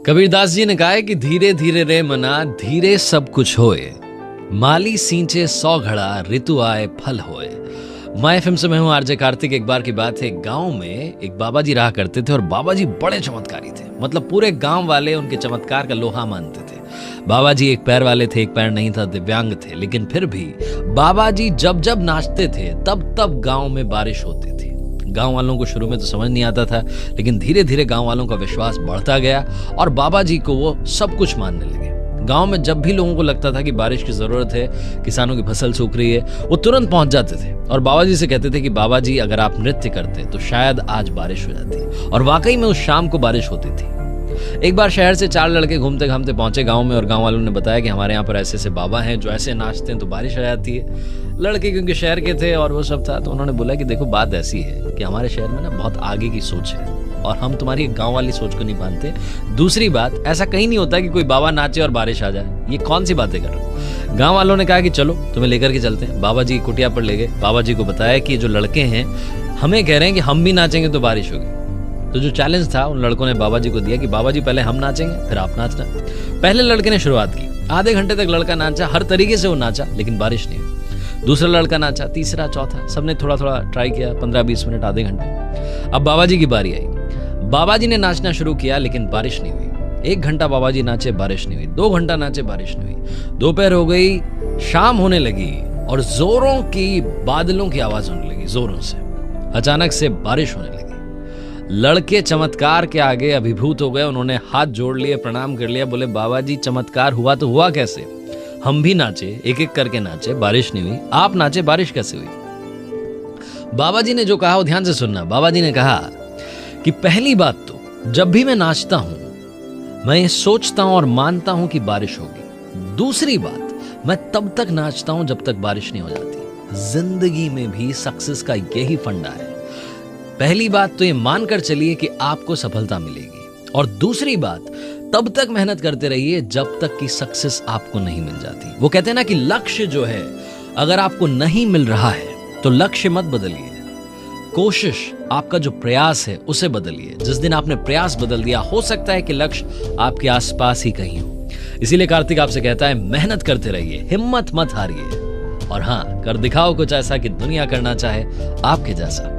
कबीरदास जी ने कहा है कि धीरे धीरे रे मना धीरे सब कुछ होए, माली सींचे 100 घड़ा ऋतु आए फल होए। मैं एफएम से मैं हूं आरजे कार्तिक। एक बार की बात है, गांव में एक बाबा जी रहा करते थे और बाबा जी बड़े चमत्कारी थे। मतलब पूरे गांव वाले उनके चमत्कार का लोहा मानते थे। बाबा जी एक पैर वाले थे, एक पैर नहीं था, दिव्यांग थे, लेकिन फिर भी बाबा जी जब जब नाचते थे तब तब गांव में बारिश होती थी। गांव वालों को शुरू में तो समझ नहीं आता था, लेकिन धीरे धीरे गांव वालों का विश्वास बढ़ता गया और बाबा जी को वो सब कुछ मानने लगे। गांव में जब भी लोगों को लगता था कि बारिश की जरूरत है, किसानों की फसल सूख रही है, वो तुरंत पहुंच जाते थे और बाबा जी से कहते थे कि बाबा जी अगर आप नृत्य करते तो शायद आज बारिश हो जाती। और वाकई में उस शाम को बारिश होती थी। एक बार शहर से 4 लड़के घूमते घामते पहुंचे गांव में और गांव वालों ने बताया कि हमारे यहाँ पर ऐसे ऐसे बाबा हैं जो ऐसे नाचते हैं तो बारिश आ जाती है। लड़के क्योंकि शहर के थे और वो सब था, तो उन्होंने बोला कि देखो बात ऐसी है कि हमारे शहर में ना बहुत आगे की सोच है और हम तुम्हारी गांव वाली सोच को नहीं मानते। दूसरी बात, ऐसा कहीं नहीं होता कि कोई बाबा नाचे और बारिश आ जाए। ये कौन सी बातें कर रहे हो। गांव वालों ने कहा कि चलो तुम्हें लेकर के चलते हैं। बाबा जी कुटिया पर ले गए। बाबा जी को बताया कि जो लड़के हैं हमें कह रहे हैं कि हम भी नाचेंगे तो बारिश होगी। तो जो चैलेंज था उन लड़कों ने बाबा जी को दिया कि बाबा जी पहले हम नाचेंगे फिर आप नाचना। पहले लड़के ने शुरुआत की। आधे घंटे तक लड़का नाचा, हर तरीके से वो नाचा, लेकिन बारिश नहीं हुई। दूसरा लड़का नाचा, तीसरा, चौथा, सबने थोड़ा थोड़ा ट्राई किया, 15-20 मिनट, आधे घंटे। अब बाबा जी की बारी आई। बाबा जी ने नाचना शुरू किया, लेकिन बारिश नहीं हुई। 1 घंटा बाबा जी नाचे, बारिश नहीं हुई। 2 घंटा नाचे, बारिश नहीं हुई। दोपहर हो गई, शाम होने लगी और जोरों की बादलों की आवाज होने लगी, जोरों से। अचानक से बारिश होने लगी। लड़के चमत्कार के आगे अभिभूत हो गए। उन्होंने हाथ जोड़ लिए, प्रणाम कर लिया, बोले बाबा जी चमत्कार हुआ तो हुआ कैसे? हम भी नाचे, एक एक करके नाचे, बारिश नहीं हुई। आप नाचे, बारिश कैसे हुई? बाबा जी ने जो कहा वो ध्यान से सुनना। बाबा जी ने कहा कि पहली बात तो जब भी मैं नाचता हूं मैं ये सोचता हूं और मानता हूं कि बारिश होगी। दूसरी बात, मैं तब तक नाचता हूं जब तक बारिश नहीं हो जाती। जिंदगी में भी सक्सेस का यही फंडा है। पहली बात तो ये मानकर चलिए कि आपको सफलता मिलेगी, और दूसरी बात, तब तक मेहनत करते रहिए जब तक कि सक्सेस आपको नहीं मिल जाती। वो कहते हैं ना कि लक्ष्य जो है अगर आपको नहीं मिल रहा है तो लक्ष्य मत बदलिए, कोशिश, आपका जो प्रयास है उसे बदलिए। जिस दिन आपने प्रयास बदल दिया, हो सकता है कि लक्ष्य आपके आसपास ही कहीं हो। इसीलिए कार्तिक आपसे कहता है मेहनत करते रहिए, हिम्मत मत हारिए, और हाँ, कर दिखाओ कुछ ऐसा कि दुनिया करना चाहे आपके जैसा।